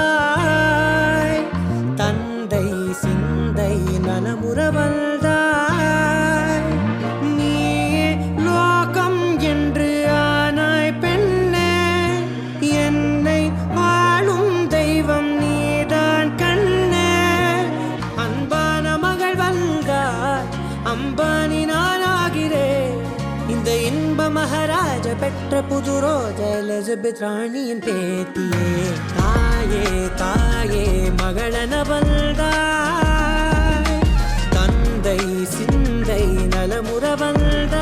மகளனவள்தாய் தந்தை சிந்தை நலமுறவள்தாய் நீயே லோகம் என்று ஆனாய் பெண்ணே என்னை ஆளும் தெய்வம் நீதான் கண்ணே அன்பான மகள் வந்தாய் அம்பானி நானாகிறேன் இந்த இன்ப மகாராஜ பெற்ற புது ரோஜ எலிசபெத் ராணியின் பேத்தியே தாயே தாயே மகளனவள்தாய் தந்தை சிந்தை நலமுறவள்தாய்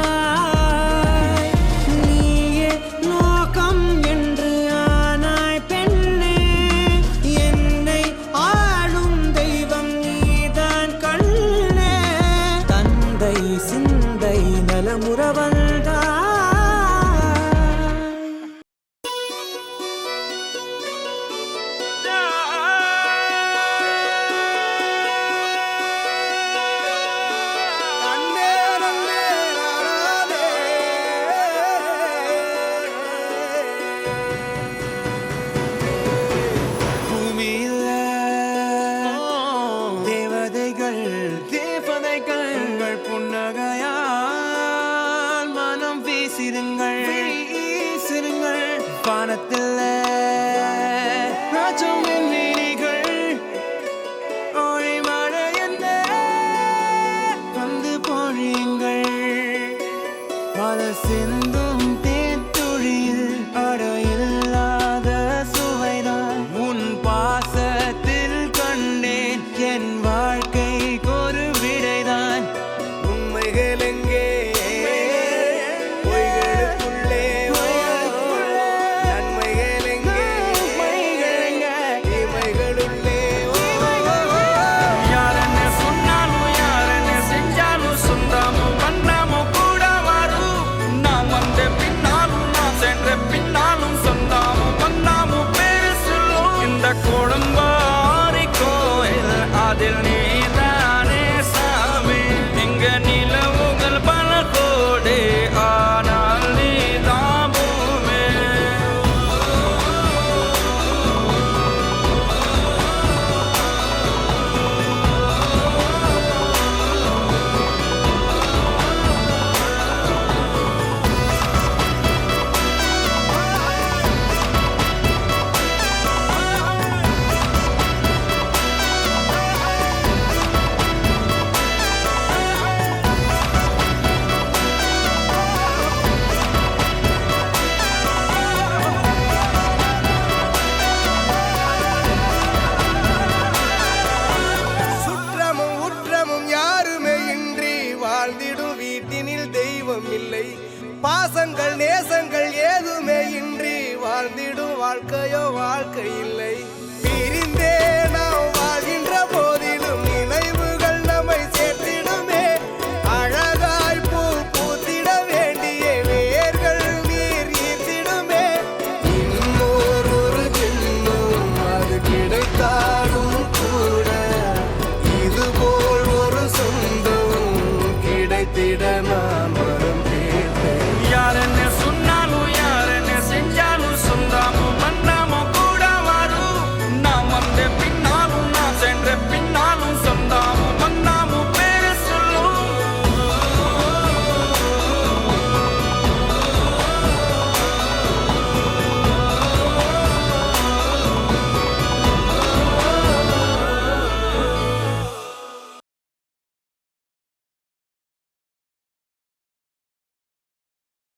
நீயே லோகம் என்று ஆனாய் பெண்ணே என்னை ஆளும் தெய்வம் நீதான் கண்ணே தந்தை சிந்தை நலமுறவள்தாய் புன்னகையால் மனம் வீசிருங்கள் வானத்தில் ராஜம் எண்ணிகள் ஒளி மழை என்ன வந்து பொழியுங்கள் பல சிந்தும் தேத்துழியில் அடையில்லாத சுவைதான் உன் பாசத்தில் கண்டேன் என் வாழ்க்கைக்கு ஒரு விடைதான் உண்மைகள் எங்கே பொய்களுக்குள்ளே நன்மைகள் எங்கே இமைகளுள்ளே யாரன்னு சொன்னாலும் யாரன்னு செஞ்சாலும் சொந்தாமும் பண்ணாமும் கூட வரும் நான் வந்த பின்னாலும் நான் சென்ற பின்னாலும் சொந்தாமும் பண்ணாமும் பேரு சொல்லும் இந்த குடும்பாரி கோயில் அதில் நீதானே சாமி இங்க நிலவுகள் பல கோடி ஆனால் நீதான் பூமி சுற்றமும் உற்றமும் யாருமே இன்றி வாழ்ந்திடும் வீட்டினில் தெய்வம் இல்லை பாசங்கள் நேசங்கள் ஏதுமே இன்றி வாழ்ந்திடும் வாழ்க்கையோ வாழ்க்கை இல்லை